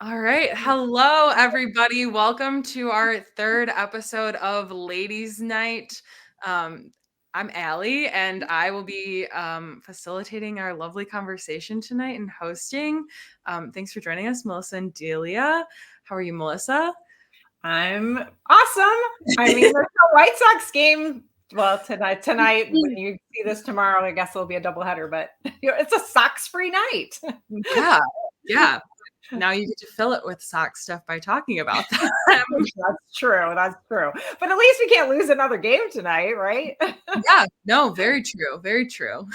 All right. Hello, everybody. Welcome to our third episode of Ladies Night. I'm Allie, and I will be facilitating our lovely conversation tonight and hosting. Thanks for joining us, Melissa and Delia. How are you, Melissa? I'm awesome. I mean, there's a White Sox game. Well, tonight, when you see this tomorrow, I guess it'll be a doubleheader, but it's a Sox-free night. Yeah. Now you get to fill it with Sox stuff by talking about that. That's true. But at least we can't lose another game tonight, right? Yeah. No, very true. Very true.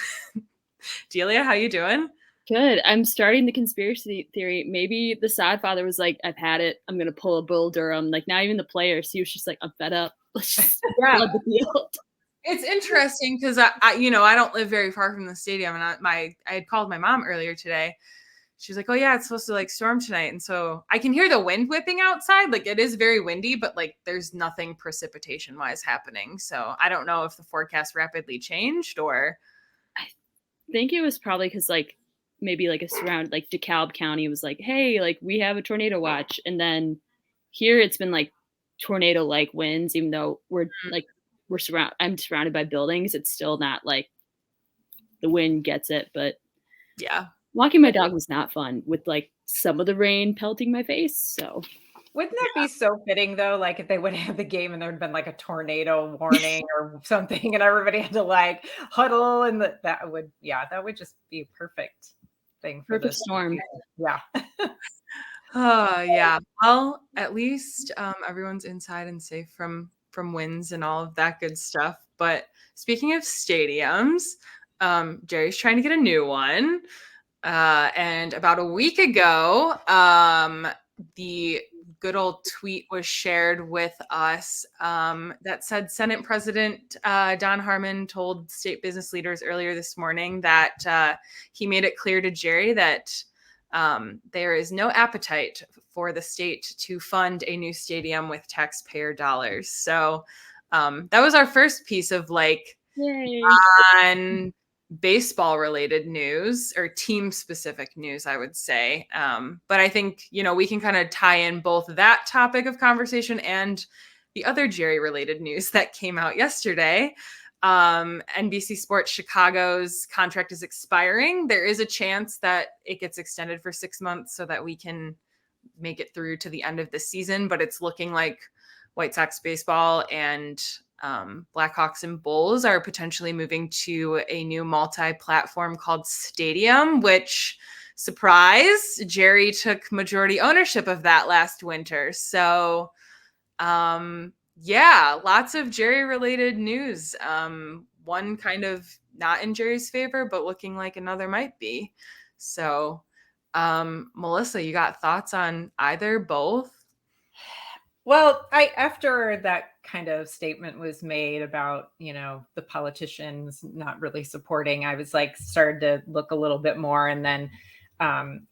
Delia, how you doing? Good. I'm starting the conspiracy theory. Maybe the sad father was like, I've had it. I'm going to pull a Bull Durham. Like, not even the players. He was just like, I'm fed up. Let's just flood the field. It's interesting because I don't live very far from the stadium, and I had called my mom earlier today. She's like, "Oh yeah, it's supposed to like storm tonight," and so I can hear the wind whipping outside. Like it is very windy, but like there's nothing precipitation wise happening. So I don't know if the forecast rapidly changed or. I think it was probably because like maybe like a surround like DeKalb County was like, hey, like we have a tornado watch, and then here it's been like tornado like winds, even though I'm surrounded by buildings. It's still not like the wind gets it, but yeah. Walking my dog was not fun with like some of the rain pelting my face. So wouldn't that be so fitting though? Like if they would have the game and there had been like a tornado warning or something and everybody had to like huddle and that would just be a perfect thing for perfect storm. Yeah. Oh yeah. Well, at least everyone's inside and safe from winds and all of that good stuff. But speaking of stadiums, Jerry's trying to get a new one. And about a week ago, the good old tweet was shared with us that said Senate President Don Harmon told state business leaders earlier this morning that he made it clear to Jerry that there is no appetite for the state to fund a new stadium with taxpayer dollars. So that was our first piece of like on baseball related news or team specific news, I would say. But I think, we can kind of tie in both that topic of conversation and the other Jerry related news that came out yesterday. NBC Sports Chicago's contract is expiring. There is a chance that it gets extended for 6 months so that we can make it through to the end of the season, but it's looking like White Sox baseball and Blackhawks and Bulls are potentially moving to a new multi-platform called Stadium, which, surprise, Jerry took majority ownership of that last winter. So, lots of Jerry-related news. One kind of not in Jerry's favor, but looking like another might be. So, Melissa, you got thoughts on either, both? Well, after that kind of statement was made about, the politicians not really supporting, I was like, started to look a little bit more and then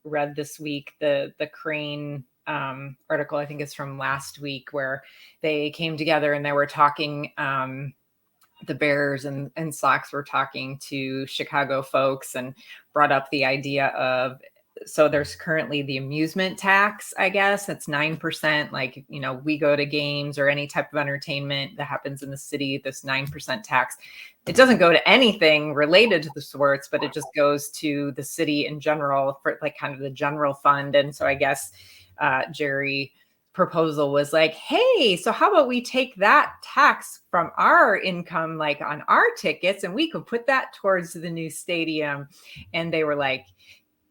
read this week the Crane article, I think it's from last week, where they came together and they were talking, the Bears and Sox were talking to Chicago folks and brought up the idea of, so there's currently the amusement tax, I guess. It's 9%. Like, we go to games or any type of entertainment that happens in the city, this 9% tax. It doesn't go to anything related to the sports, but it just goes to the city in general for like kind of the general fund. And so I guess Jerry proposal was like, hey, so how about we take that tax from our income, like on our tickets, and we could put that towards the new stadium. And they were like,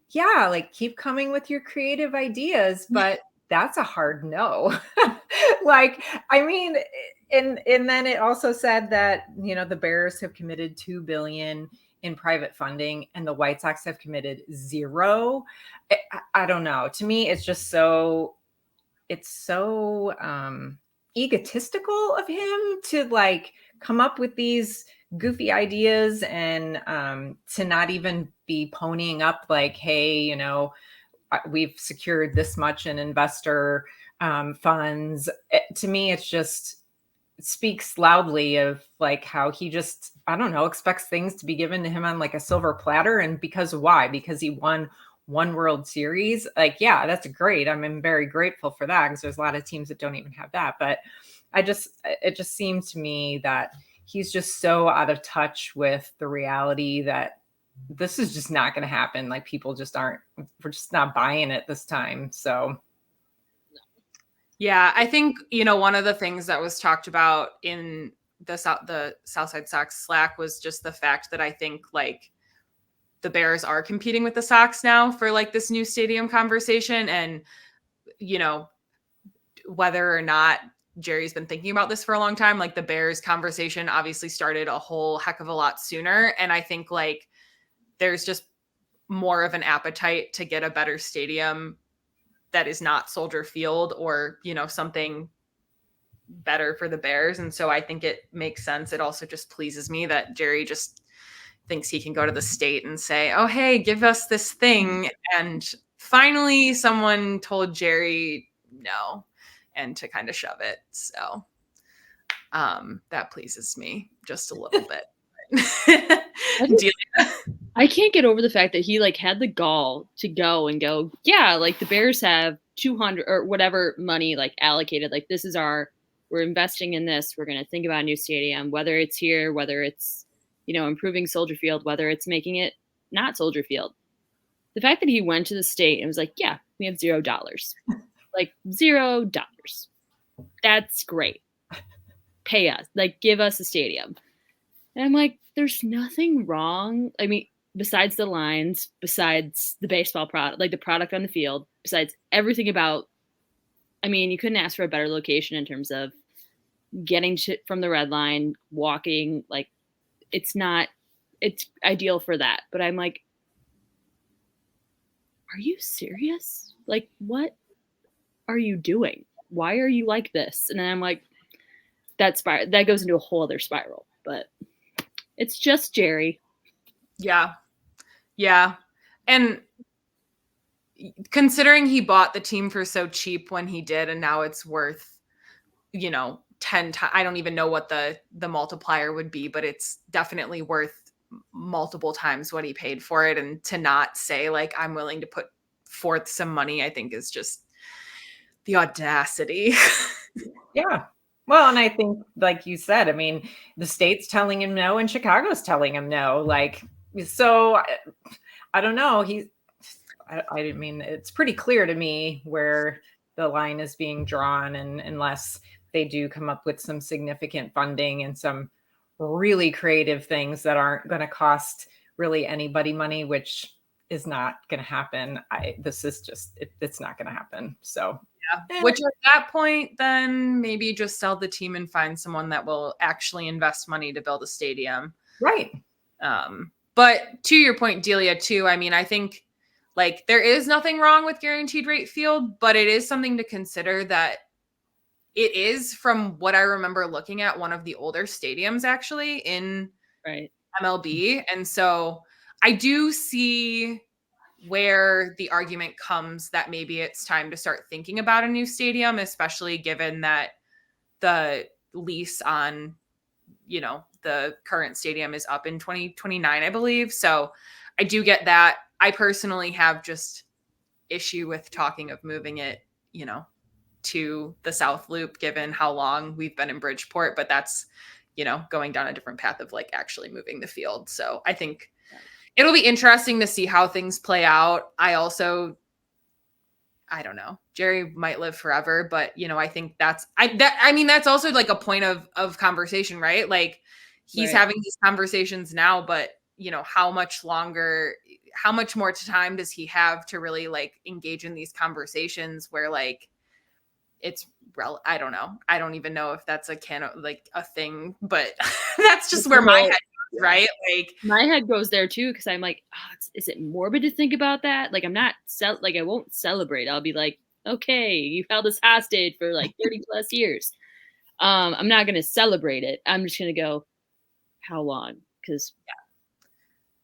yeah, like keep coming with your creative ideas, but that's a hard no. Like, I mean, and then it also said that, the Bears have committed $2 billion in private funding and the White Sox have committed $0. I don't know. To me, it's just so egotistical of him to like come up with these goofy ideas and to not even be ponying up like, hey, we've secured this much in investor funds. To me, it speaks loudly of like how he just, I don't know, expects things to be given to him on like a silver platter. And why? Because he won one World Series. Like, yeah, that's great. I'm very grateful for that, because there's a lot of teams that don't even have that. But it just seems to me that he's just so out of touch with the reality that this is just not going to happen. Like, people just we're just not buying it this time. So. Yeah, I think, one of the things that was talked about in the Southside Sox Slack was just the fact that I think like the Bears are competing with the Sox now for like this new stadium conversation. And, whether or not Jerry's been thinking about this for a long time, like the Bears conversation obviously started a whole heck of a lot sooner. And I think like there's just more of an appetite to get a better stadium that is not Soldier Field or, something better for the Bears. And so I think it makes sense. It also just pleases me that Jerry just thinks he can go to the state and say, oh, hey, give us this thing. And finally someone told Jerry no, and to kind of shove it. So that pleases me just a little bit. I can't get over the fact that he like had the gall to go, yeah, like the Bears have 200 or whatever money like allocated. Like, this is we're investing in this. We're going to think about a new stadium, whether it's here, whether it's, improving Soldier Field, whether it's making it not Soldier Field. The fact that he went to the state and was like, yeah, we have $0. Like, $0. That's great. Pay us, like, give us a stadium. And I'm like, there's nothing wrong. I mean, besides the lines, besides the baseball product, like the product on the field, besides everything about, I mean, you couldn't ask for a better location in terms of getting from the red line, walking, like, it's ideal for that. But I'm like, are you serious? Like, what are you doing? Why are you like this? And then I'm like, that goes into a whole other spiral. But it's just Jerry. Yeah. Yeah. And considering he bought the team for so cheap when he did, and now it's worth, 10 times. I don't even know what the multiplier would be, but it's definitely worth multiple times what he paid for it. And to not say like, I'm willing to put forth some money, I think is just the audacity. Yeah. Well, and I think, like you said, I mean, the state's telling him no and Chicago's telling him no. Like, so I don't know. I mean, it's pretty clear to me where the line is being drawn, and unless they do come up with some significant funding and some really creative things that aren't going to cost really anybody money, which is not going to happen. It's not going to happen. So. Yeah. Which at that point, then maybe just sell the team and find someone that will actually invest money to build a stadium. Right. But to your point, Delia, too, I mean, I think like there is nothing wrong with guaranteed rate field, but it is something to consider that it is, from what I remember looking at, one of the older stadiums actually in MLB. And so I do see where the argument comes that maybe it's time to start thinking about a new stadium, especially given that the lease on, the current stadium is up in 2029, I believe. So I do get that. I personally have just issue with talking of moving it, to the South Loop, given how long we've been in Bridgeport, but that's, going down a different path of like actually moving the field. So I think it'll be interesting to see how things play out. I don't know. Jerry might live forever, but I think that's also like a point of conversation, right? Like he's having these conversations now, but how much more time does he have to really like engage in these conversations where like I don't know. I don't even know if that's a thing, but that's just where my head goes, right? Like my head goes there too, because I'm like, is it morbid to think about that? Like, I'm not I won't celebrate. I'll be like, okay, you held us hostage for like 30 plus years. I'm not going to celebrate it. I'm just going to go, how long? Because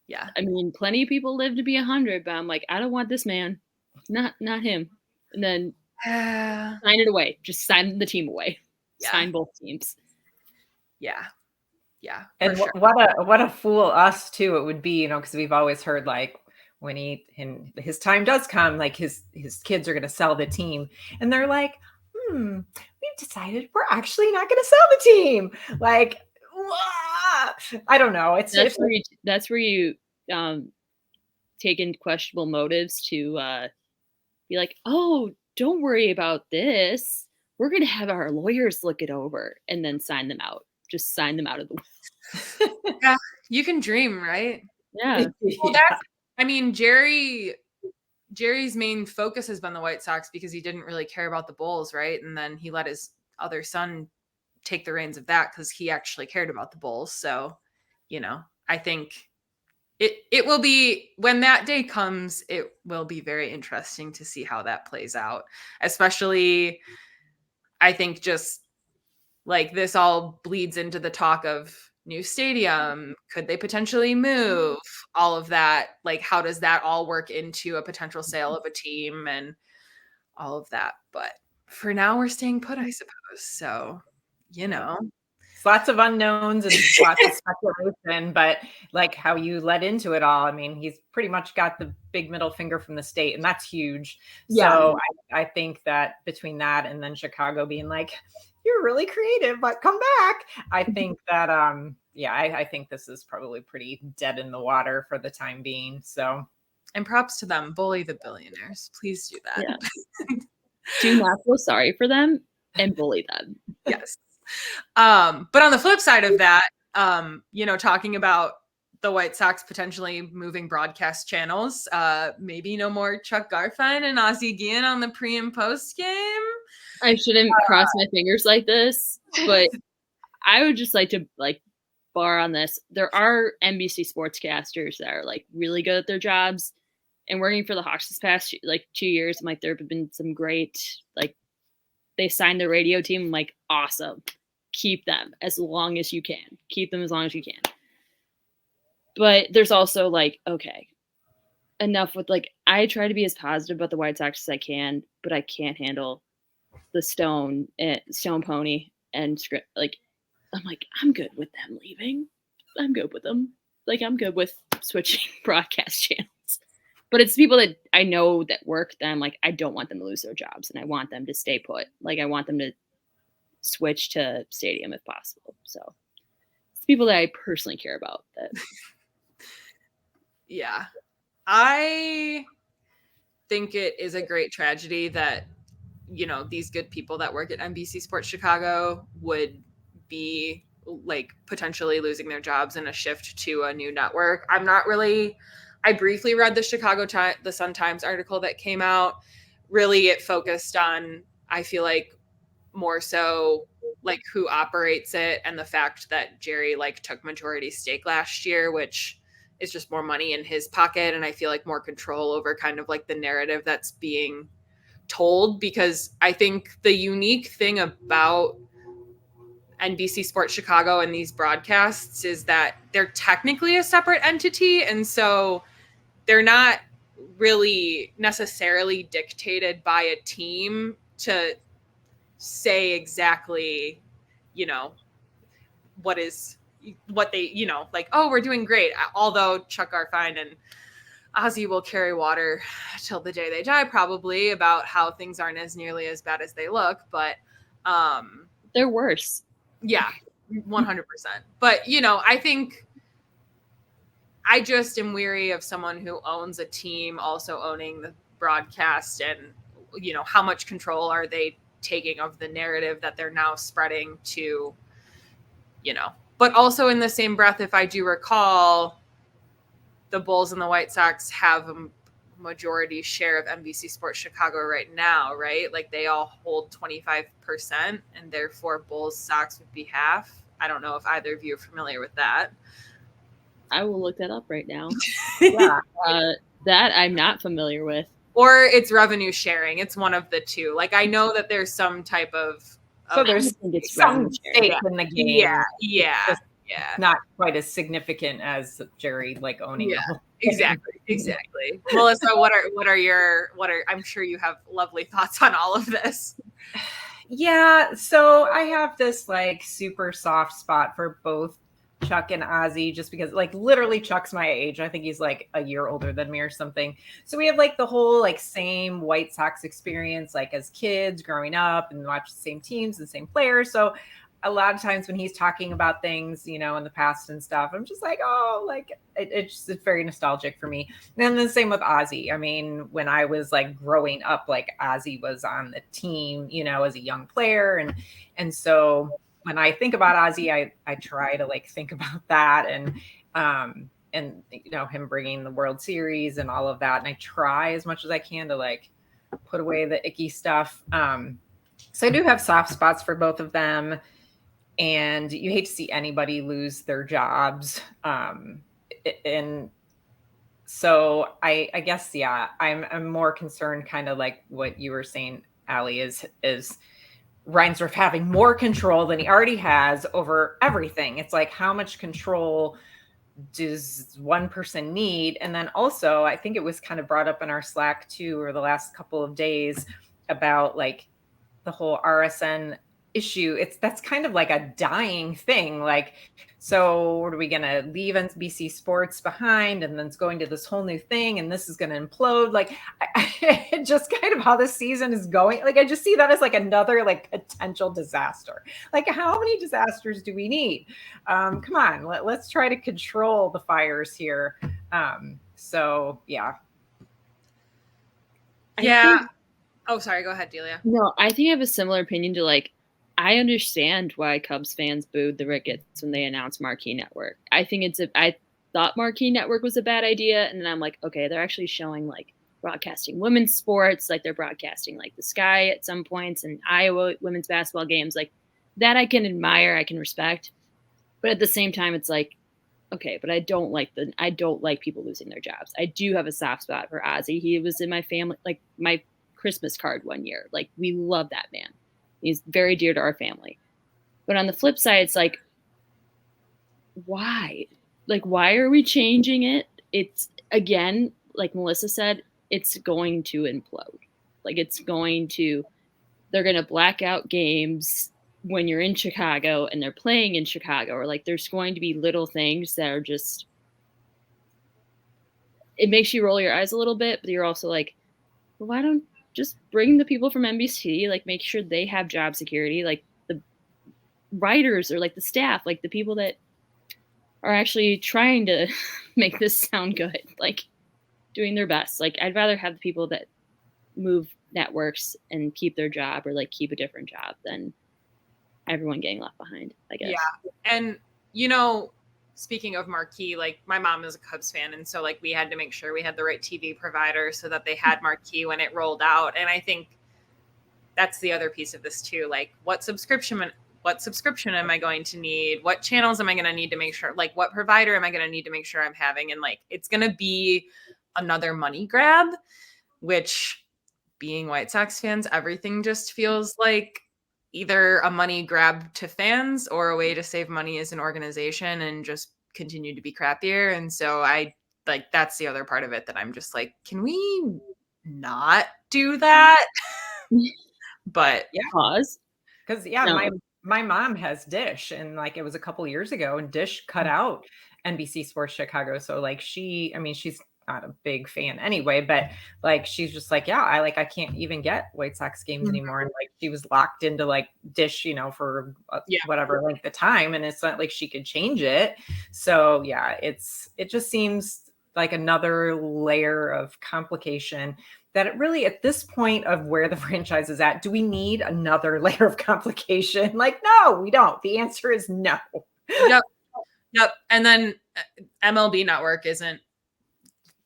yeah. I mean, plenty of people live to be 100, but I'm like, I don't want this man, not him. And then sign it away. Just sign the team away. Yeah. Sign both teams. Yeah. Yeah. And what a fool us too it would be, because we've always heard like, when his time does come, like his kids are going to sell the team, and they're like, we've decided we're actually not going to sell the team. Like, I don't know. That's where you take in questionable motives to be like, oh, don't worry about this. We're going to have our lawyers look it over and then sign them out. Just sign them out of the will. Yeah, you can dream, right? Yeah. Well, Jerry's main focus has been the White Sox because he didn't really care about the Bulls, right? And then he let his other son take the reins of that because he actually cared about the Bulls. So, I think it will be, when that day comes, it will be very interesting to see how that plays out. Especially, I think just like this all bleeds into the talk of new stadium. Could they potentially move? All of that. Like, how does that all work into a potential sale of a team and all of that? But for now, we're staying put, I suppose. So, lots of unknowns and lots of speculation, but like how you led into it all, I mean, he's pretty much got the big middle finger from the state, and that's huge. Yeah. So I think that between that and then Chicago being like, you're really creative, but come back. I think that, I think this is probably pretty dead in the water for the time being. So, and props to them. Bully the billionaires. Please do that. Yeah. Do not feel sorry for them and bully them. Yes. But on the flip side of that, talking about the White Sox potentially moving broadcast channels, maybe no more Chuck Garfien and Ozzie Guillen on the pre and post game. I shouldn't cross my fingers like this, but I would just like to bar on this. There are NBC sportscasters that are like really good at their jobs, and working for the Hawks this past 2 years, I'm like, there have been some great, they signed the radio team. I'm like, awesome. Keep them as long as you can. Keep them as long as you can. But there's also okay, enough with I try to be as positive about the White Sox as I can, but I can't handle the Stone Pony and script. I'm like, I'm good with them leaving. I'm good with them. I'm good with switching broadcast channels. But it's people that I know that work them. I don't want them to lose their jobs, and I want them to stay put. I want them to switch to stadium if possible. So it's people that I personally care about. That. Yeah. I think it is a great tragedy that, these good people that work at NBC Sports Chicago would be potentially losing their jobs in a shift to a new network. I briefly read the Sun-Times article that came out. Really, it focused on, I feel like, more so who operates it and the fact that Jerry took majority stake last year, which is just more money in his pocket. And I feel like more control over kind of the narrative that's being told, because I think the unique thing about NBC Sports Chicago and these broadcasts is that they're technically a separate entity. And so they're not really necessarily dictated by a team to say exactly, what they, oh, we're doing great. Although Chuck Garfien and Ozzie will carry water till the day they die, probably, about how things aren't as nearly as bad as they look. But they're worse. Yeah, 100%. But, I think I just am weary of someone who owns a team also owning the broadcast, and, how much control are they taking of the narrative that they're now spreading to, but also in the same breath, if I do recall, the Bulls and the White Sox have a majority share of NBC Sports Chicago right now, right? They all hold 25%, and therefore Bulls Sox would be half. I don't know if either of you are familiar with that. I will look that up right now. Yeah. That I'm not familiar with. Or it's revenue sharing. It's one of the two. I know that there's some type of... So there's some stake in the game. Yeah. Not quite as significant as Jerry owning. Yeah, exactly. Melissa, what are I'm sure you have lovely thoughts on all of this. Yeah, so I have this super soft spot for both Chuck and Ozzy, just because like literally Chuck's my age. I think he's like a year older than me or something. So we have like the whole like same White Sox experience, like as kids growing up and watch the same teams and same players. So a lot of times when he's talking about things, you know, in the past and stuff, I'm just like, oh, like it's very nostalgic for me. And then the same with Ozzy. I mean, when I was like growing up, like Ozzy was on the team, you know, as a young player. And so when I think about Ozzy, I try to like think about that and you know, him bringing the World Series and all of that. And I try as much as I can to like put away the icky stuff. So I do have soft spots for both of them. And you hate to see anybody lose their jobs. And so I guess, yeah, I'm more concerned kind of like what you were saying, Allie, is Reinsdorf having more control than he already has over everything. It's like, how much control does one person need? And then also, I think it was kind of brought up in our Slack too, or the last couple of days about like the whole RSN issue. That's kind of like a dying thing. Like, so are we going to leave NBC Sports behind and then it's going to this whole new thing and this is going to implode? Like, just kind of how this season is going. Like, I just see that as like another like potential disaster. Like, how many disasters do we need? Come on, let's try to control the fires here. So yeah. Yeah. Oh, sorry. Go ahead, Delia. No, I think I have a similar opinion to like, I understand why Cubs fans booed the Ricketts when they announced Marquee Network. I think I thought Marquee Network was a bad idea. And then I'm like, okay, they're actually showing like broadcasting women's sports. Like they're broadcasting like the Sky at some points and Iowa women's basketball games. Like that I can admire, I can respect. But at the same time, it's like, okay, but I don't like people losing their jobs. I do have a soft spot for Ozzy. He was in my family, like my Christmas card one year. Like we love that man. He's very dear to our family. But on the flip side, it's like, why? Like, why are we changing it? It's, again, like Melissa said, it's going to implode. Like, they're going to black out games when you're in Chicago and they're playing in Chicago. Or, like, there's going to be little things that are just, it makes you roll your eyes a little bit, but you're also like, well, why don't just bring the people from NBC, like make sure they have job security, like the writers or like the staff, like the people that are actually trying to make this sound good, like doing their best. Like I'd rather have the people that move networks and keep their job or like keep a different job than everyone getting left behind, I guess. Yeah. And, you know, speaking of Marquee, like my mom is a Cubs fan. And so like we had to make sure we had the right TV provider so that they had Marquee when it rolled out. And I think that's the other piece of this too. Like what subscription am I going to need? What channels am I going to need to make sure, like what provider am I going to need to make sure I'm having? And like, it's going to be another money grab, which being White Sox fans, everything just feels like either a money grab to fans or a way to save money as an organization and just continue to be crappier. And so that's the other part of it that I'm just like, can we not do that? But yeah, pause. Because my mom has Dish, and like it was a couple years ago, and Dish cut out NBC Sports Chicago. So like she's not a big fan anyway, but like she's just like, yeah, I can't even get White Sox games anymore. And like she was locked into like Dish, you know, for whatever length of time, and it's not like she could change it. So yeah, it just seems like another layer of complication that it really, at this point of where the franchise is at, do we need another layer of complication? Like, no, we don't. The answer is no. Yep. And then MLB Network isn't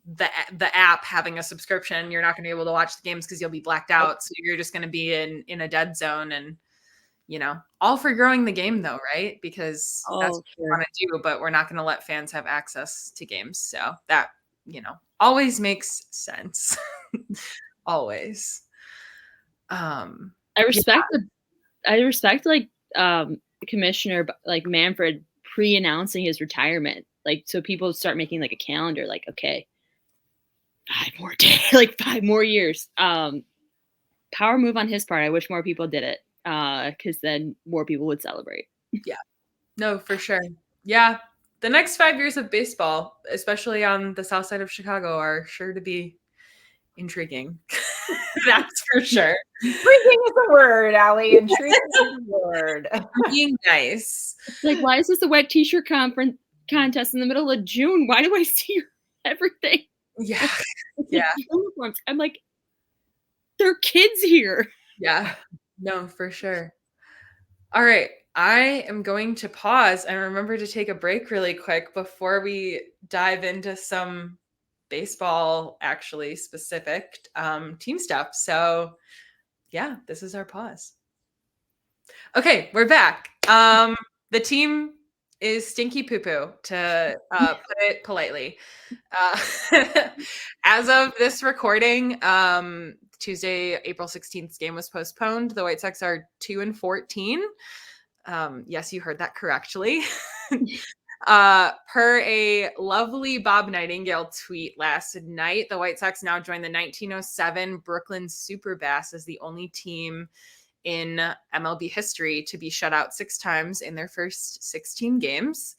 the app having a subscription. You're not going to be able to watch the games because you'll be blacked out. So you're just going to be in a dead zone, and you know, all for growing the game though, right? Because that's what we want to do, but we're not going to let fans have access to games. So that, you know, always makes sense. Always. I respect like Commissioner like Manfred pre-announcing his retirement, like so people start making like a calendar, like okay, 5 more days, like 5 more years. Power move on his part. I wish more people did it, because then more people would celebrate. Yeah, no, for sure. Yeah. The next 5 years of baseball, especially on the south side of Chicago, are sure to be intriguing. That's for sure. Intriguing is a word, Allie. Intriguing is a word. Being nice. Like, why is this a wet t-shirt contest in the middle of June? Why do I see everything? Yeah. Yeah. Uniforms. I'm like, there are kids here. Yeah. No, for sure. All right. I am going to pause and remember to take a break really quick before we dive into some baseball actually specific team stuff. So yeah, this is our pause. Okay, we're back. The team is stinky poo-poo, to put it politely. As of this recording, Tuesday, April 16th game was postponed. The White Sox are 2-14. Yes, you heard that correctly. Per a lovely Bob Nightingale tweet last night, the White Sox now join the 1907 Brooklyn Super Bass as the only team in MLB history to be shut out 6 times in their first 16 games.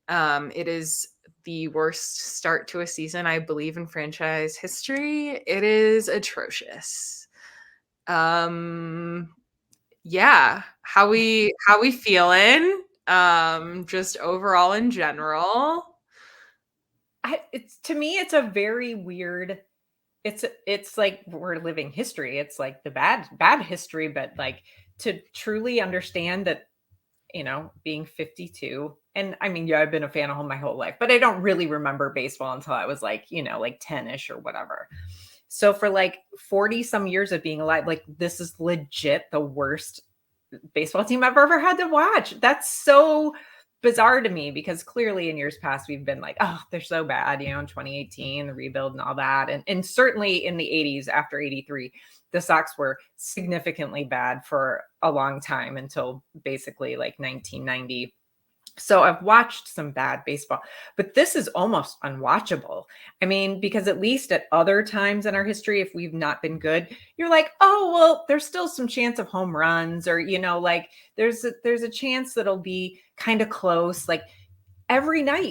It is the worst start to a season, I believe, in franchise history. It is atrocious. Yeah, how we feeling? Just overall in general. To me, it's a very weird. It's like we're living history. It's like the bad history, but like to truly understand that, being 52, and I mean, yeah, I've been a fan of my whole life, but I don't really remember baseball until I was like, like 10-ish or whatever. So for like 40 some years of being alive, like this is legit the worst baseball team I've ever had to watch. That's so bizarre to me because clearly in years past we've been like, oh, they're so bad, in 2018, the rebuild and all that. And certainly in the 80s after 83, the Sox were significantly bad for a long time until basically like 1990. So I've watched some bad baseball, but this is almost unwatchable. I mean, because at least at other times in our history, if we've not been good, you're like, oh, well, there's still some chance of home runs, or, like there's a chance that'll be kind of close. Like every night,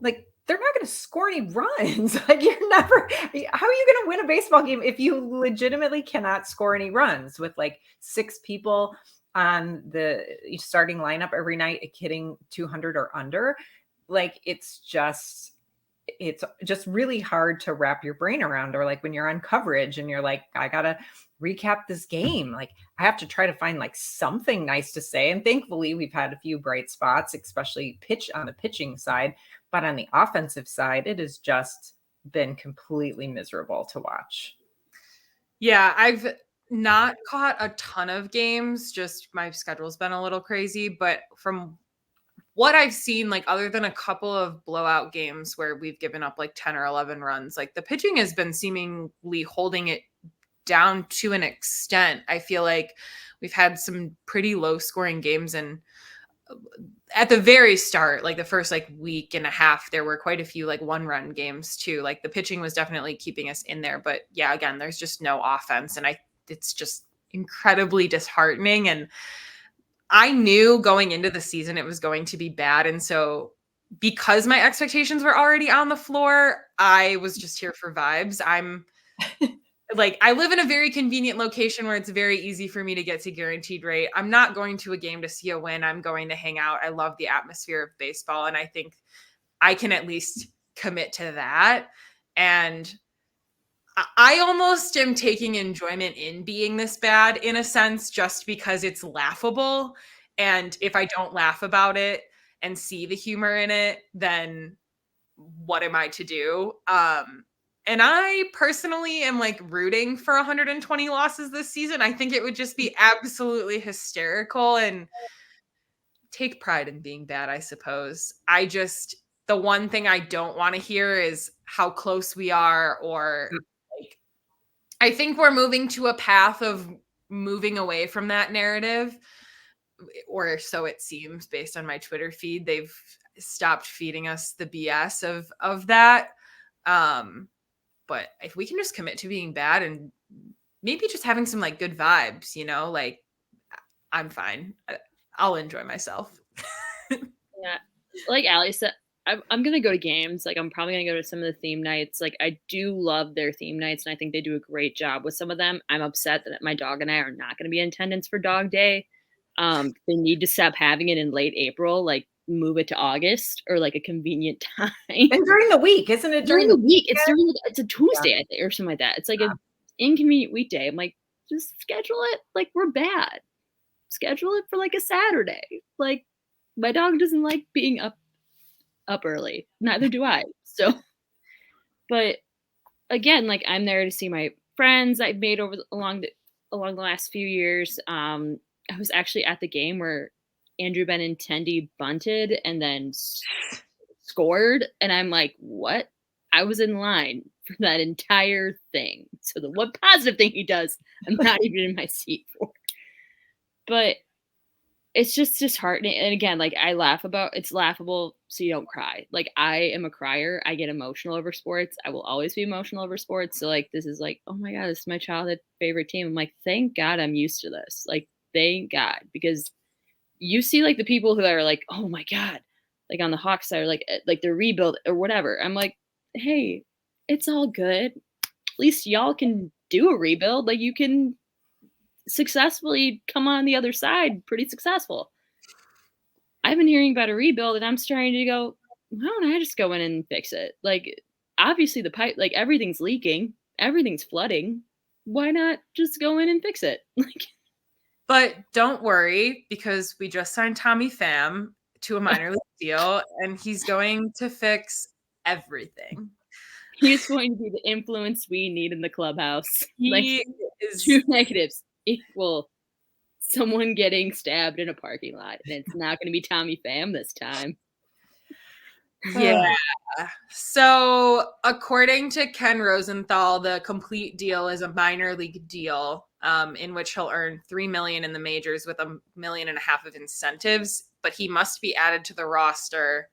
like they're not going to score any runs. Like how are you going to win a baseball game if you legitimately cannot score any runs with like 6 people on the starting lineup every night hitting 200 or under? Like it's just really hard to wrap your brain around. Or like when you're on coverage and you're like, I gotta recap this game, like I have to try to find like something nice to say. And thankfully we've had a few bright spots, especially on the pitching side, but on the offensive side it has just been completely miserable to watch. Yeah, I've not caught a ton of games, just my schedule's been a little crazy, but from what I've seen, like other than a couple of blowout games where we've given up like 10 or 11 runs, like the pitching has been seemingly holding it down to an extent. I feel like we've had some pretty low scoring games, and at the very start, like the first like week and a half, there were quite a few like 1-run games too. Like the pitching was definitely keeping us in there, but yeah, again, there's just no offense, and it's just incredibly disheartening. And I knew going into the season it was going to be bad. And so because my expectations were already on the floor, I was just here for vibes. I'm like, I live in a very convenient location where it's very easy for me to get to guaranteed rate. I'm not going to a game to see a win. I'm going to hang out. I love the atmosphere of baseball, and I think I can at least commit to that. And I almost am taking enjoyment in being this bad in a sense, just because it's laughable. And if I don't laugh about it and see the humor in it, then what am I to do? And I personally am like rooting for 120 losses this season. I think it would just be absolutely hysterical and take pride in being bad, I suppose. The one thing I don't want to hear is how close we are, or like, I think we're moving to a path of moving away from that narrative, or so it seems based on my Twitter feed. They've stopped feeding us the BS of that. But if we can just commit to being bad and maybe just having some like good vibes, like I'm fine. I'll enjoy myself. Yeah. like Allie said, I'm gonna go to games. Like I'm probably gonna go to some of the theme nights. Like I do love their theme nights, and I think they do a great job with some of them. I'm upset that my dog and I are not gonna be in attendance for Dog Day. They need to stop having it in late April. Like move it to August or like a convenient time. And during the week, isn't it? During the week, weekend? it's a Tuesday, I think, or something like that. It's like an inconvenient weekday. I'm like, just schedule it like we're bad. Schedule it for like a Saturday. Like my dog doesn't like being up early. Neither do I. So, but again, like I'm there to see my friends I've made along the last few years. I was actually at the game where Andrew Benintendi bunted and then scored, and I'm like, what? I was in line for that entire thing. So the one positive thing he does, I'm not even in my seat for. But it's just disheartening. And again, like I laugh about it's laughable so you don't cry. Like I am a crier. I get emotional over sports. I will always be emotional over sports. So like this is like, oh my God, this is my childhood favorite team. I'm like, thank God I'm used to this. Like, thank God. Because you see like the people who are like, oh my God, like on the Hawks side, like the rebuild or whatever. I'm like, hey, it's all good. At least y'all can do a rebuild. Like you can successfully come on the other side pretty successful. I've been hearing about a rebuild and I'm starting to go, why don't I just go in and fix it? Like obviously the pipe, like everything's leaking, everything's flooding. Why not just go in and fix it? Like, but don't worry because we just signed Tommy Pham to a minor league deal and he's going to fix everything. He's going to be the influence we need in the clubhouse. He is 2 negatives equal someone getting stabbed in a parking lot, and it's not going to be Tommy Pham this time. Yeah. So according to Ken Rosenthal, the complete deal is a minor league deal in which he'll earn $3 million in the majors with $1.5 million of incentives, but he must be added to the roster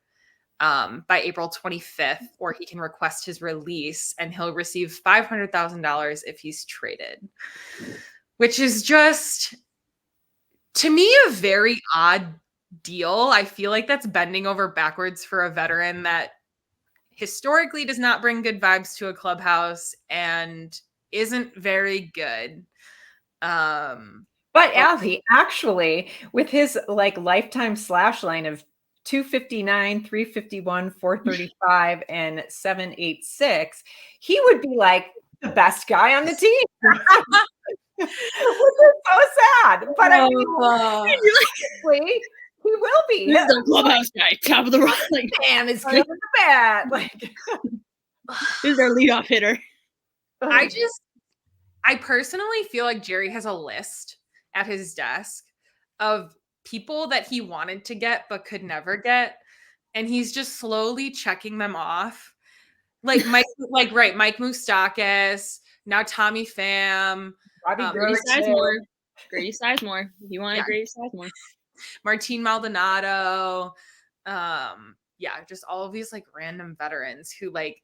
by April 25th, or he can request his release and he'll receive $500,000 if he's traded, which is just, to me, a very odd deal. I feel like that's bending over backwards for a veteran that historically does not bring good vibes to a clubhouse and isn't very good. But Allie, actually, with his like lifetime slash line of 259, 351, 435, and 786, he would be like the best guy on the team. Which is so sad. But I mean, he will be. He's the clubhouse guy, top of the rock. Like, Pham is good with the bat. Like, this is our leadoff hitter. I personally feel like Jerry has a list at his desk of people that he wanted to get but could never get, and he's just slowly checking them off. Like Mike, Mike Moustakas, now Tommy Pham, Grady Sizemore. Grady Sizemore. You want Grady Sizemore? Martin Maldonado. Just all of these like random veterans who like.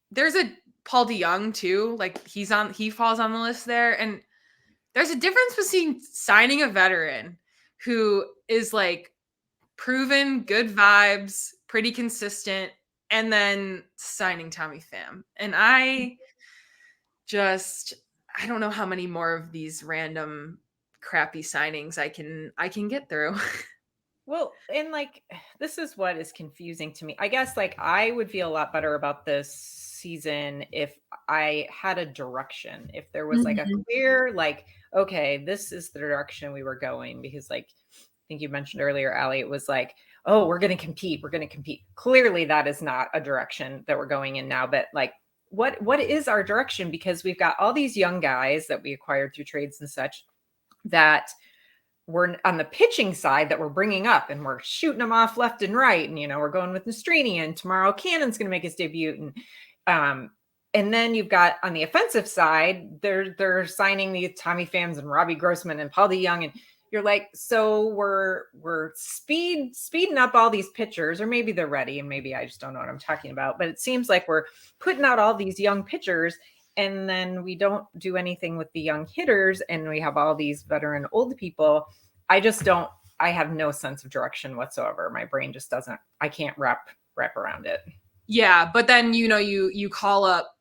There's a Paul DeYoung too. Like he falls on the list there, and there's a difference between signing a veteran who is like proven good vibes, pretty consistent, and then signing Tommy Pham. And I don't know how many more of these random crappy signings I can get through. Well, and like this is what is confusing to me. I guess like I would feel a lot better about this season if I had a direction, if there was like a clear, like, okay, this is the direction we were going. Because like I think you mentioned earlier, Allie, it was like, oh, we're going to compete. Clearly that is not a direction that we're going in now. But like, what is our direction? Because we've got all these young guys that we acquired through trades and such that we're on the pitching side that we're bringing up and we're shooting them off left and right. And, we're going with Nastrini, and tomorrow Cannon's going to make his debut. And then you've got on the offensive side, they're signing the Tommy Phams and Robbie Grossman and Paul DeYoung. And you're like, so we're speeding up all these pitchers, or maybe they're ready. And maybe I just don't know what I'm talking about, but it seems like we're putting out all these young pitchers, and then we don't do anything with the young hitters, and we have all these veteran old people. I just don't I have no sense of direction whatsoever. My brain just doesn't, I can't wrap around it. Yeah, but then, you call up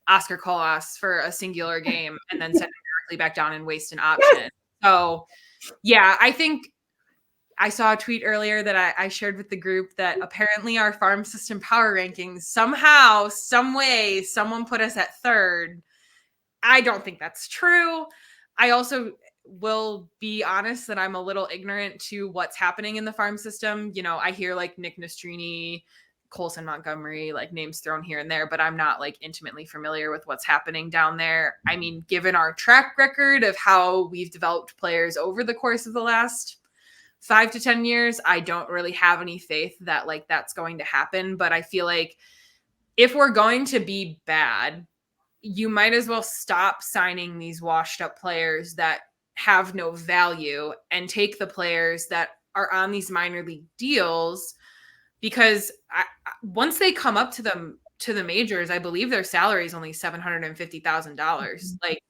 Oscar Colas for a singular game and then send him directly back down and waste an option. Yes. So, yeah, I think I saw a tweet earlier that I shared with the group that apparently our farm system power rankings, somehow, some way, someone put us at third. I don't think that's true. I also will be honest that I'm a little ignorant to what's happening in the farm system. I hear like Nick Nastrini, Colson Montgomery, like names thrown here and there, but I'm not like intimately familiar with what's happening down there. I mean, given our track record of how we've developed players over the course of the last 5 to 10 years, I don't really have any faith that like that's going to happen. But I feel like if we're going to be bad, you might as well stop signing these washed up players that have no value and take the players that are on these minor league deals, because once they come up to the majors, I believe their salary is only $750,000. Like,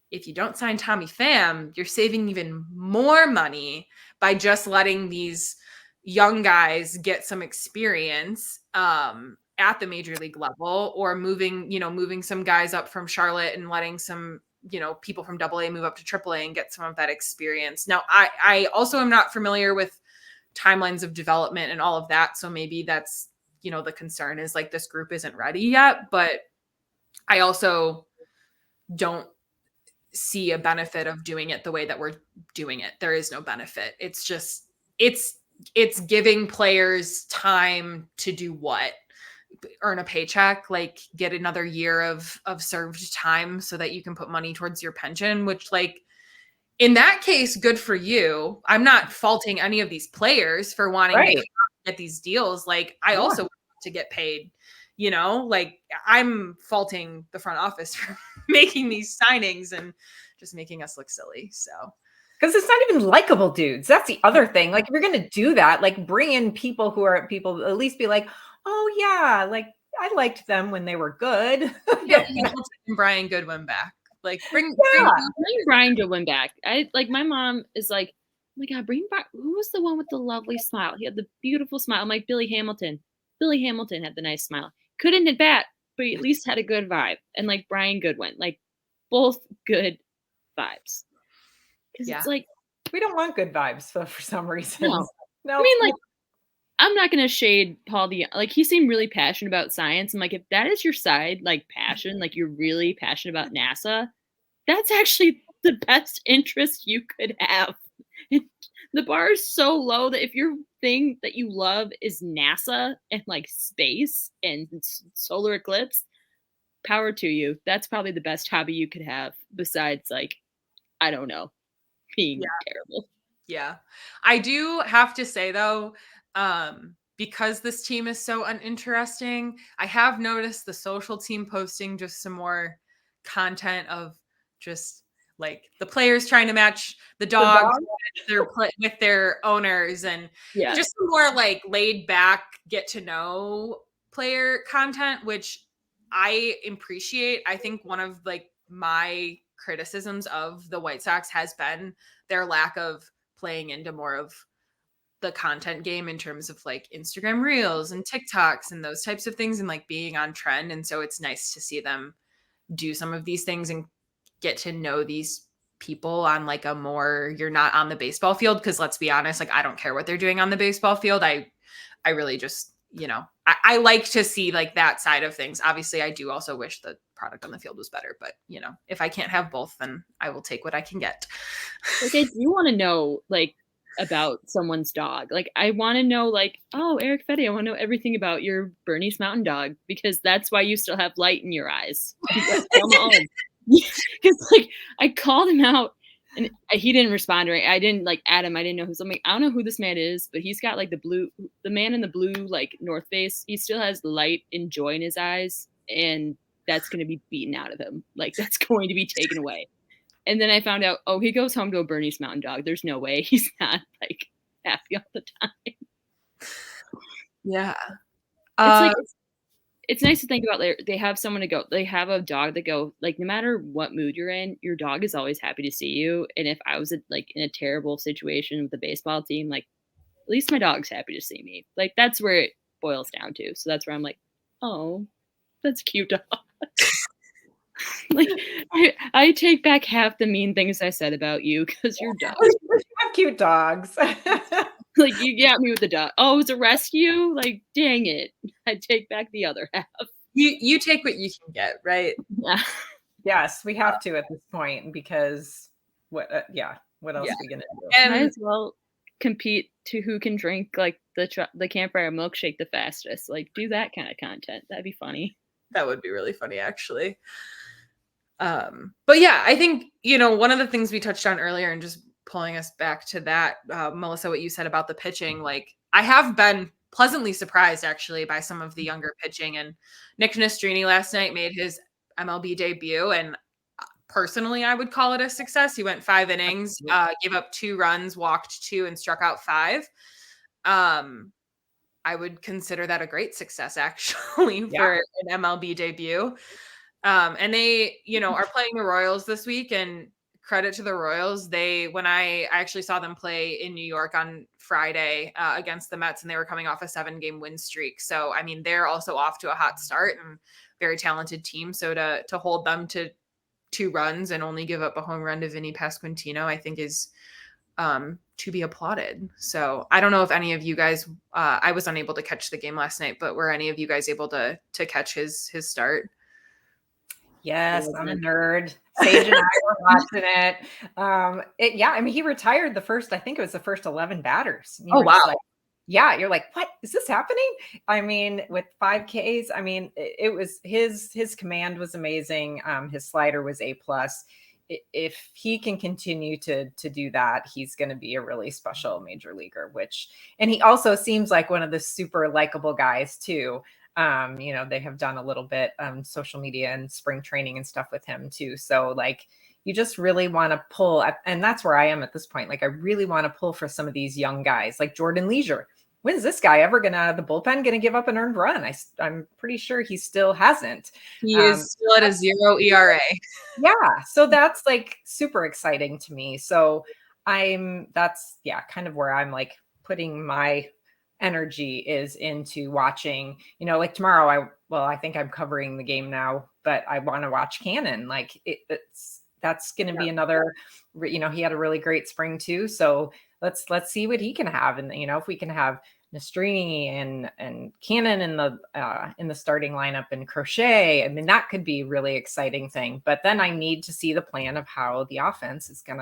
if you don't sign Tommy Pham, you're saving even more money by just letting these young guys get some experience at the major league level, or moving some guys up from Charlotte and letting some, people from AA move up to AAA and get some of that experience. Now, I also am not familiar with timelines of development and all of that. So maybe that's, the concern is like this group isn't ready yet, but I also don't see a benefit of doing it the way that we're doing it. There is no benefit. It's just, it's giving players time to do what? Earn a paycheck, like get another year of served time so that you can put money towards your pension, which, like, in that case, good for you. I'm not faulting any of these players for wanting to get these deals. Like, I also want to get paid, like I'm faulting the front office for making these signings and just making us look silly. So, because it's not even likable dudes. That's the other thing. Like, if you're going to do that, like bring in people who are people, at least be like, oh yeah, like I liked them when they were good. Yeah, Brian Goodwin back. Like bring Brian Goodwin back. My mom is like, oh my God, bring back, who was the one with the lovely smile? He had the beautiful smile. I'm like, Billy Hamilton. Billy Hamilton had the nice smile. Couldn't hit bat, but he at least had a good vibe. And like Brian Goodwin, like both good vibes. Because it's like, we don't want good vibes for some reason. No. I mean, like, I'm not going to shade Paul like, he seemed really passionate about science. I'm like, if that is your side, like passion, like you're really passionate about NASA, that's actually the best interest you could have. The bar is so low that if your thing that you love is NASA and like space and solar eclipse, power to you. That's probably the best hobby you could have besides, like, I don't know, being terrible. Yeah. I do have to say though, because this team is so uninteresting, I have noticed the social team posting just some more content of just like the players trying to match the dogs with their owners, and just some more like laid back, get to know player content, which I appreciate. I think one of like my criticisms of the White Sox has been their lack of playing into more of the content game in terms of like Instagram reels and TikToks and those types of things, and like being on trend. And so it's nice to see them do some of these things and get to know these people on like a more, you're not on the baseball field. Because let's be honest, like I don't care what they're doing on the baseball field. I really just, I like to see like that side of things. Obviously, I do also wish the product on the field was better, but if I can't have both, then I will take what I can get. Like, I do want to know like about someone's dog. Like, I want to know like, oh, Eric Fetty, I want to know everything about your Bernese Mountain Dog, because that's why you still have light in your eyes. Because like I called him out and he didn't respond, right? I didn't like add him. I didn't know who's. I'm like, I don't know who this man is, but he's got like the man in the blue like North Face. He still has light and joy in his eyes, and that's going to be beaten out of him. Like, that's going to be taken away. And then I found out, oh, he goes home to a Bernese Mountain Dog. There's no way he's not like happy all the time. Yeah. it's nice to think about they have someone to go. They have a dog that go like no matter what mood you're in, your dog is always happy to see you. And if I was like in a terrible situation with the baseball team, like at least my dog's happy to see me. Like that's where it boils down to. So that's where I'm like, oh, that's cute dog. Like I take back half the mean things I said about you because your dog. You have cute dogs. Like you got me with the dog. Oh, it's a rescue? Like, dang it. I take back the other half. You take what you can get, right? Yeah. Yes, we have to at this point because what else are we gonna do? And Might as well compete to who can drink like the campfire milkshake the fastest. Like do that kind of content. That'd be funny. that would be really funny, actually. But yeah, I think, one of the things we touched on earlier and just pulling us back to that, Melissa, what you said about the pitching, like I have been pleasantly surprised actually by some of the younger pitching, and Nick Nastrini last night made his MLB debut, and personally, I would call it a success. He went 5 innings, gave up 2 runs, walked 2, and struck out 5. I would consider that a great success actually for an MLB debut. And they, are playing the Royals this week, and credit to the Royals. When I actually saw them play in New York on Friday against the Mets, and they were coming off a 7-game win streak. So, I mean, they're also off to a hot start and very talented team. So to hold them to 2 runs and only give up a home run to Vinny Pasquantino, I think is to be applauded. So I don't know if any of you guys, I was unable to catch the game last night, but were any of you guys able to catch his start? Yes, I'm a nerd. Sage and I were watching it. I mean, he retired I think it was the first 11 batters. Oh, wow. You're like, what is this happening? I mean, with 5 Ks, I mean, it was his command was amazing. His slider was A+. If he can continue to do that, he's going to be a really special major leaguer, and he also seems like one of the super likable guys too. They have done a little bit social media and spring training and stuff with him too. So like, you just really want to pull, and that's where I am at this point. Like, I really want to pull for some of these young guys like Jordan Leisure. When's this guy ever out of the bullpen going to give up an earned run? I'm pretty sure he still hasn't. He is still at a 0 ERA. Yeah. So that's like super exciting to me. So that's kind of where I'm like putting my energy is into watching, like tomorrow, I think I'm covering the game now, but I want to watch Cannon. Like that's going to be another, he had a really great spring too. So let's see what he can have. And, if we can have Nastrini and Cannon in the starting lineup and Crochet, I mean, that could be a really exciting thing. But then I need to see the plan of how the offense is going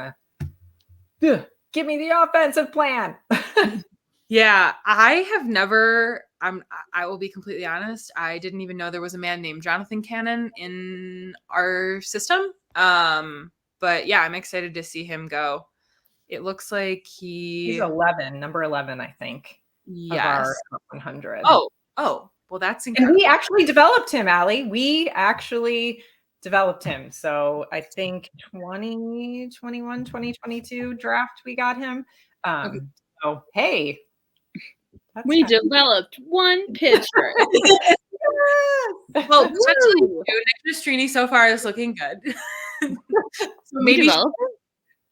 to give me the offensive plan. Yeah, I have never, I will be completely honest, I didn't even know there was a man named Jonathan Cannon in our system. But yeah, I'm excited to see him go. It looks like he's number 11, I think. Yes. Of our 100. Oh, well, that's incredible. And we actually developed him, Allie. We actually developed him. So I think 2021, 2022 draft, we got him. Okay. So, hey. We developed one pitcher. Well, especially Nick Nastrini so far is looking good. So maybe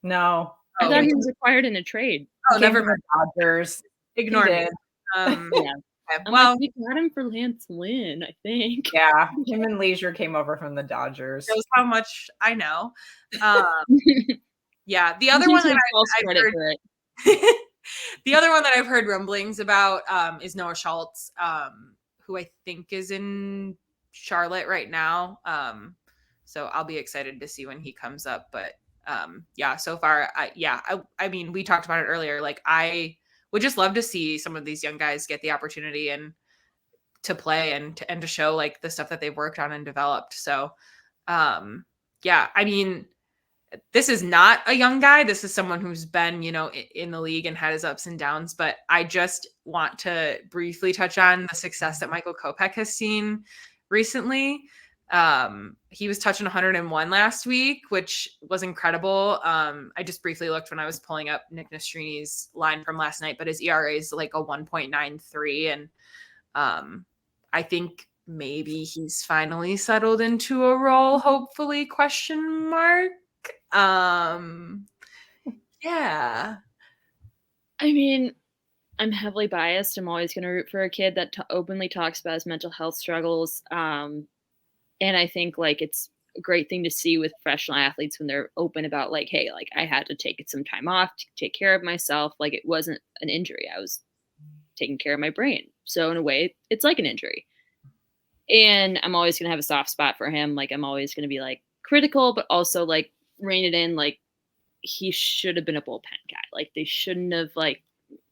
no. I thought he was acquired in a trade. Oh, never mind. Dodgers. Ignore me. Yeah. Well, we got him for Lance Lynn, I think. Yeah, him and Leisure came over from the Dodgers. Shows how much I know. Yeah, the other one that I've heard, the other one that I've heard rumblings about is Noah Schultz, who I think is in Charlotte right now. So I'll be excited to see when he comes up. But so far, I mean, we talked about it earlier. Like, I would just love to see some of these young guys get the opportunity and to play and to show like the stuff that they've worked on and developed. So, I mean, this is not a young guy. This is someone who's been, in the league and had his ups and downs. But I just want to briefly touch on the success that Michael Kopech has seen recently. He was touching 101 last week, which was incredible. I just briefly looked when I was pulling up Nick Nastrini's line from last night, but his ERA is like a 1.93. And I think maybe he's finally settled into a role, hopefully, question mark. Yeah. I mean, I'm heavily biased. I'm always going to root for a kid that openly talks about his mental health struggles. And I think like it's a great thing to see with professional athletes when they're open about like, hey, like I had to take some time off to take care of myself. Like it wasn't an injury. I was taking care of my brain. So in a way, it's like an injury. And I'm always going to have a soft spot for him. Like I'm always going to be like critical, but also like rein it in. Like he should have been a bullpen guy. Like they shouldn't have like,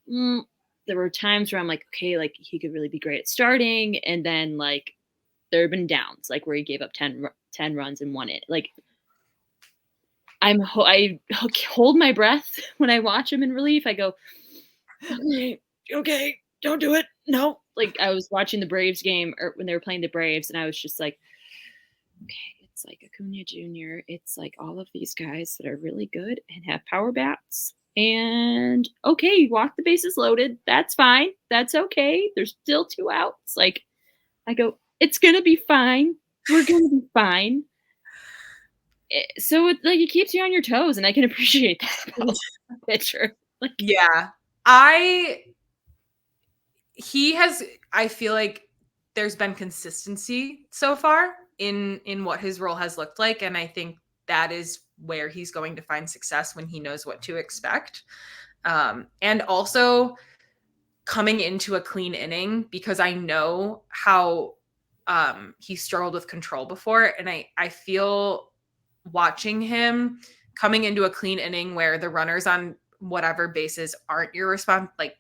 there were times where I'm like, okay, like he could really be great at starting. And then like there have been downs, like where he gave up 10 runs and won it. Like I hold my breath when I watch him in relief. I go, okay, don't do it. No. Like I was watching the Braves game or when they were playing the Braves and I was just like, okay, it's like Acuna Jr. It's like all of these guys that are really good and have power bats. And okay, you walk the bases loaded. That's fine. That's okay. There's still 2 outs. Like I go, it's going to be fine. We're going to be fine. So it, like, it keeps you on your toes, and I can appreciate that about a pitcher. Like, yeah. I feel like there's been consistency so far in what his role has looked like. And I think that is where he's going to find success when he knows what to expect. And also coming into a clean inning, because I know how he struggled with control before. And I feel watching him coming into a clean inning where the runners on whatever bases aren't your response, like,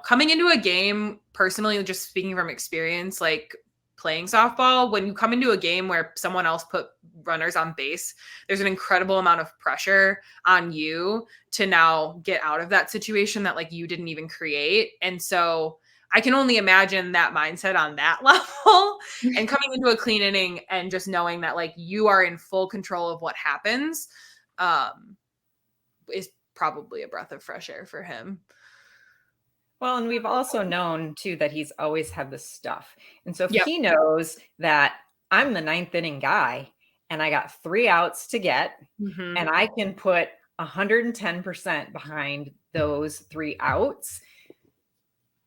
coming into a game, personally, just speaking from experience, like playing softball, when you come into a game where someone else put runners on base, there's an incredible amount of pressure on you to now get out of that situation that like you didn't even create. And so I can only imagine that mindset on that level and coming into a clean inning and just knowing that like you are in full control of what happens is probably a breath of fresh air for him. Well, and we've also known too that he's always had the stuff. And so if he knows that I'm the 9th inning guy and I got 3 outs to get and I can put 110% behind those 3 outs,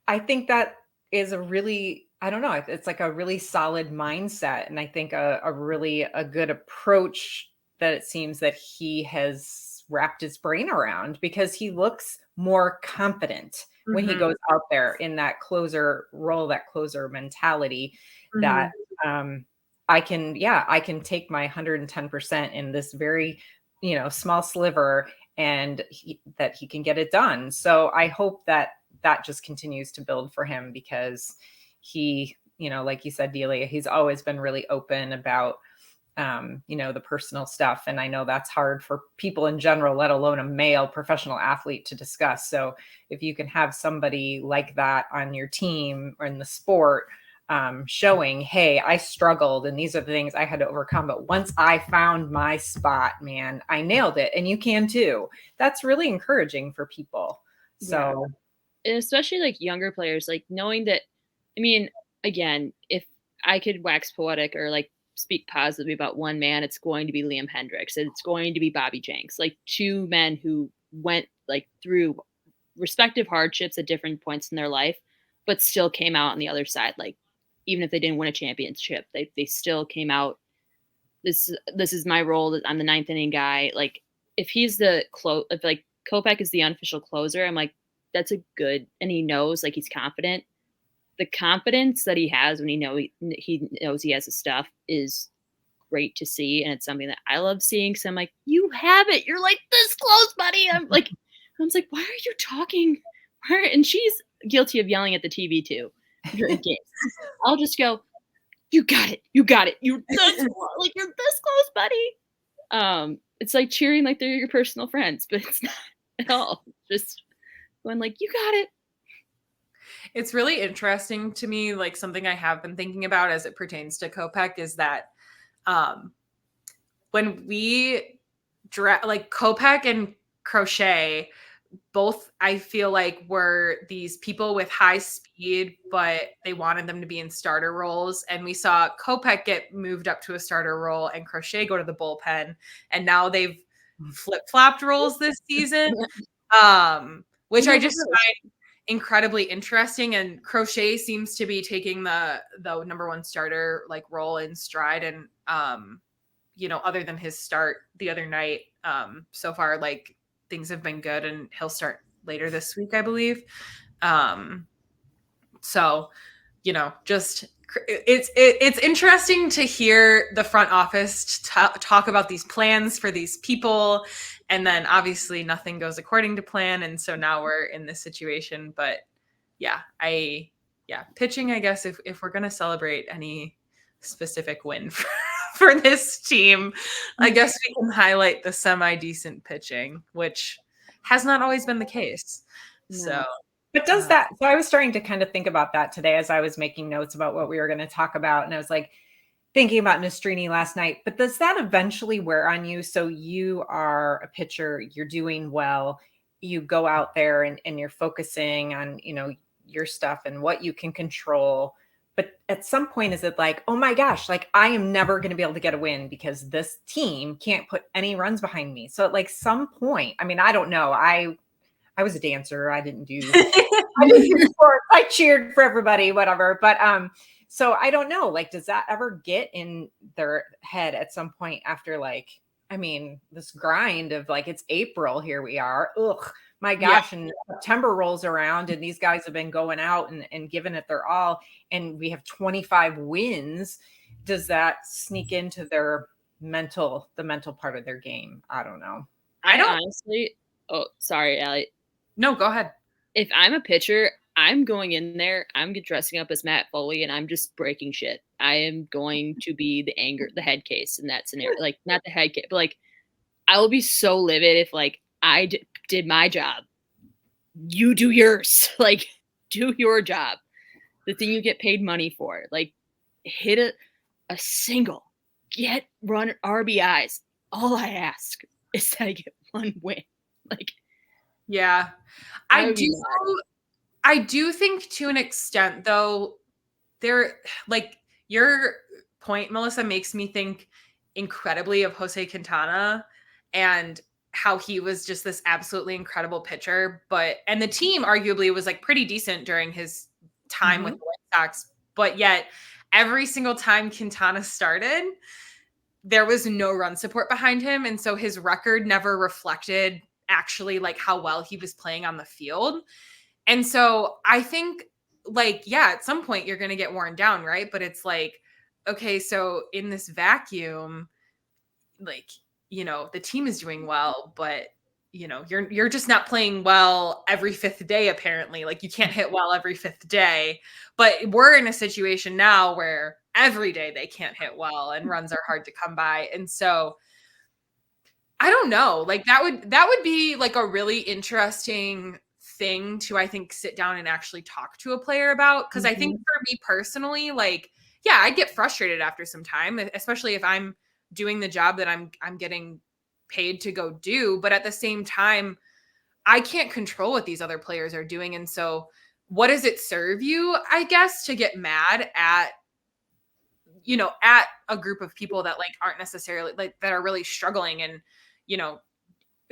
I think that is a really, I don't know, it's like a really solid mindset. And I think a really good approach that it seems that he has wrapped his brain around, because he looks more confident when he goes out there in that closer role, that closer mentality, that I can take my 110% in this very, small sliver and that he can get it done. So I hope that just continues to build for him, because he, like you said, Delia, he's always been really open about, the personal stuff. And I know that's hard for people in general, let alone a male professional athlete, to discuss. So if you can have somebody like that on your team or in the sport, showing, hey, I struggled and these are the things I had to overcome, but once I found my spot, man, I nailed it. And you can too. That's really encouraging for people. So, and especially like younger players, like knowing that, I mean, again, if I could wax poetic or like speak positively about one man, it's going to be Liam Hendricks and it's going to be Bobby Jenks, like 2 men who went like through respective hardships at different points in their life, but still came out on the other side. Like even if they didn't win a championship, they still came out. This is my role. I'm the 9th inning guy. Like if he's the if like Kopech is the unofficial closer, I'm like, that's a good, and he knows, like he's confident. The confidence that he has when he knows he has his stuff is great to see. And it's something that I love seeing. So I'm like, you have it. You're like this close, buddy. I was like, why are you talking? And she's guilty of yelling at the TV too during games. I'll just go, you got it. You got it. You're this like you're this close, buddy. It's like cheering like they're your personal friends, but it's not at all. Just going like, you got it. It's really interesting to me, like something I have been thinking about as it pertains to Kopech is that when we like Kopech and Crochet both I feel like were these people with high speed, but they wanted them to be in starter roles. And we saw Kopech get moved up to a starter role and Crochet go to the bullpen. And now they've flip-flopped roles this season, which I just find incredibly interesting. And Crochet seems to be taking the number one starter like role in stride. And other than his start the other night, so far, like, things have been good, and he'll start later this week, I believe. So, just it's interesting to hear the front office talk about these plans for these people, and then obviously nothing goes according to plan, and so now we're in this situation. But pitching, I guess, if we're gonna celebrate any specific win for this team, I guess we can highlight the semi-decent pitching, which has not always been the case. No. So, but does that? So I was starting to kind of think about that today as I was making notes about what we were going to talk about, and I was like thinking about Nastrini last night. But does that eventually wear on you? So you are a pitcher, you're doing well, you go out there and you're focusing on your stuff and what you can control. But at some point, is it like, oh my gosh, like I am never going to be able to get a win because this team can't put any runs behind me. So at like some point, I mean, I don't know. I was a dancer. I didn't do sports. I cheered for everybody, whatever. But so I don't know. Like, does that ever get in their head at some point after, like, I mean, this grind of like, it's April, here we are. Ugh. My gosh, and September rolls around and these guys have been going out and giving it their all, and we have 25 wins. Does that sneak into the mental part of their game? I don't know. I honestly, oh, sorry, Allie. No, go ahead. If I'm a pitcher, I'm going in there, I'm dressing up as Matt Foley, and I'm just breaking shit. I am going to be the head case in that scenario. Like, not the head case, but like, I will be so livid if like I did my job. You do yours. Like, do your job. The thing you get paid money for. Like, hit a single. Run RBIs. All I ask is that I get one win. Like, yeah. I do think to an extent, though, like, your point, Melissa, makes me think incredibly of Jose Quintana and how he was just this absolutely incredible pitcher, and the team arguably was like pretty decent during his time with the White Sox, but yet every single time Quintana started, there was no run support behind him. And so his record never reflected actually like how well he was playing on the field. And so I think, like, at some point you're going to get worn down, right? But it's like, okay, so in this vacuum, like, the team is doing well, but you're just not playing well every fifth day, apparently. Like, you can't hit well every fifth day, but we're in a situation now where every day they can't hit well and runs are hard to come by. And so I don't know, like that would be like a really interesting thing to, I think, sit down and actually talk to a player about. Cause I think for me personally, like, I get frustrated after some time, especially if I'm doing the job that I'm getting paid to go do. But at the same time, I can't control what these other players are doing. And so what does it serve you, I guess, to get mad at a group of people that like aren't necessarily like that are really struggling? And,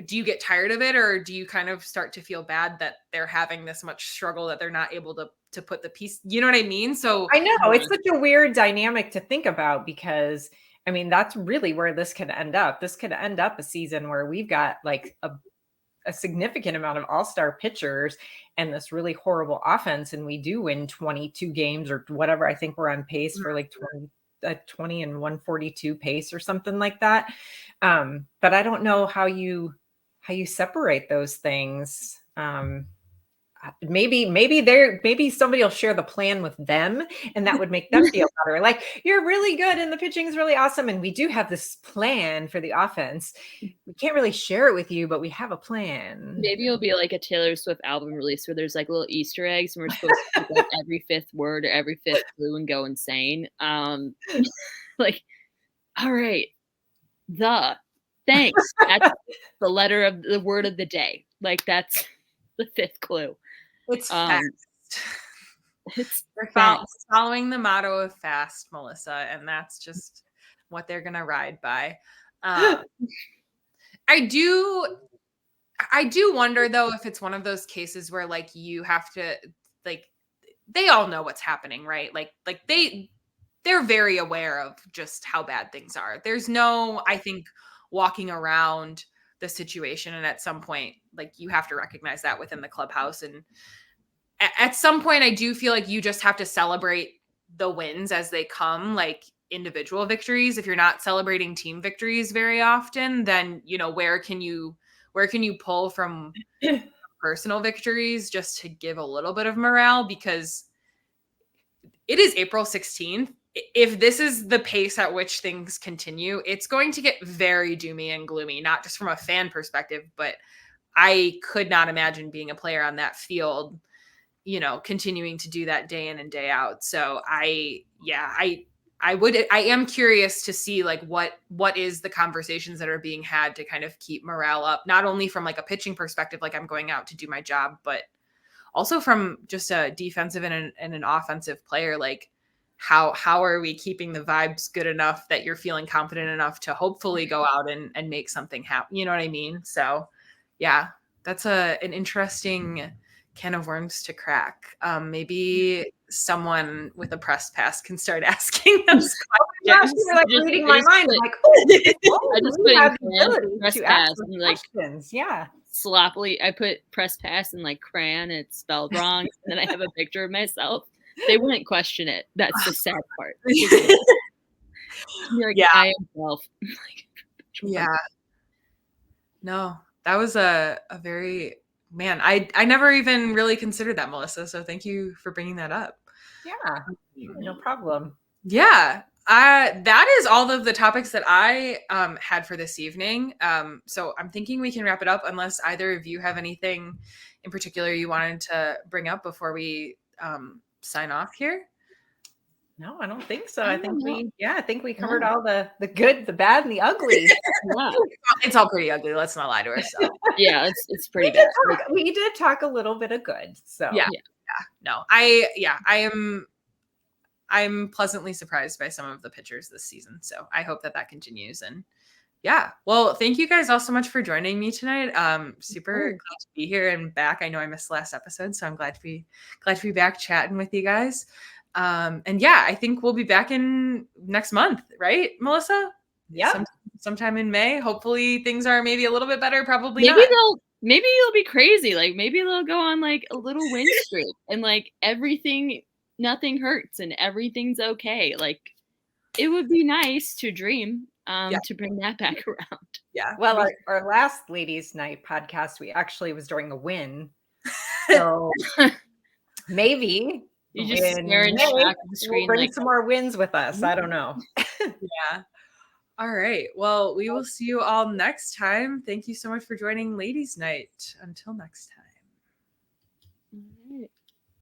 do you get tired of it, or do you kind of start to feel bad that they're having this much struggle that they're not able to put the piece, you know what I mean? So I know it's such a weird dynamic to think about, because I mean, that's really where this could end up. This could end up a season where we've got like a significant amount of all-star pitchers and this really horrible offense, and we do win 22 games or whatever. I think we're on pace for like 20 and 142 pace or something like that. But I don't know how you separate those things. Maybe somebody will share the plan with them, and that would make them feel better. Like, you're really good and the pitching is really awesome, and we do have this plan for the offense. We can't really share it with you, but we have a plan. Maybe it'll be like a Taylor Swift album release where there's like little Easter eggs, and we're supposed to do like every fifth word or every fifth clue and go insane. Like, all right, thanks. That's the word of the day. Like that's the fifth clue. It's Um, fast. It's They're fast. following the motto of fast, Melissa, and that's just what they're gonna ride by. I do wonder though if it's one of those cases where like you have to like they all know what's happening, right? Like they're very aware of just how bad things are. There's no, I think, walking around the situation, and at some point like you have to recognize that within the clubhouse, and at some point I do feel like you just have to celebrate the wins as they come, like individual victories. If you're not celebrating team victories very often, then where can you pull from personal victories just to give a little bit of morale, because it is April 16th. If this is the pace at which things continue, it's going to get very doomy and gloomy, not just from a fan perspective, but I could not imagine being a player on that field, continuing to do that day in and day out. So I am curious to see like what is the conversations that are being had to kind of keep morale up, not only from like a pitching perspective, like I'm going out to do my job, but also from just a defensive and an offensive player. Like how are we keeping the vibes good enough that you're feeling confident enough to hopefully go out and make something happen? You know what I mean? So yeah, that's an interesting can of worms to crack. Maybe someone with a press pass can start asking us Gosh, you were like reading my mind. I'm like, oh, I just we put have in the ability press to pass ask and like questions. Yeah. sloppily I put press pass and like crayon, it's spelled wrong, and then I have a picture of myself. They wouldn't question it. That's the sad part. You're like, yeah. I am self. Yeah. No, that was a very, man, I never even really considered that, Melissa. So thank you for bringing that up. Yeah, sure, no problem. Yeah. That is all of the topics that I had for this evening. So I'm thinking we can wrap it up unless either of you have anything in particular you wanted to bring up before we sign off here. No, I don't think so. I think we covered No. all the good, the bad, and the ugly. Yeah. It's all pretty ugly. Let's not lie to ourselves. Yeah, it's pretty bad. We did talk a little bit of good. So yeah. No, I'm pleasantly surprised by some of the pitchers this season. So I hope that continues. And yeah, well, thank you guys all so much for joining me tonight. Super glad to be here and back. I know I missed last episode, so I'm glad to be back chatting with you guys. And yeah, I think we'll be back in next month, right, Melissa? Yeah. Sometime in May. Hopefully things are maybe a little bit better. Probably maybe not. Maybe it'll be crazy. Like maybe they'll go on like a little win streak and like nothing hurts and everything's okay. Like it would be nice to dream to bring that back around. Yeah. Well, our last ladies' night podcast, we actually was during a win. So maybe you just stare and shock at the screen. We'll bring some more wins with us. I don't know. Yeah. All right. Well, we will see you all next time. Thank you so much for joining Ladies' Night. Until next time. All right.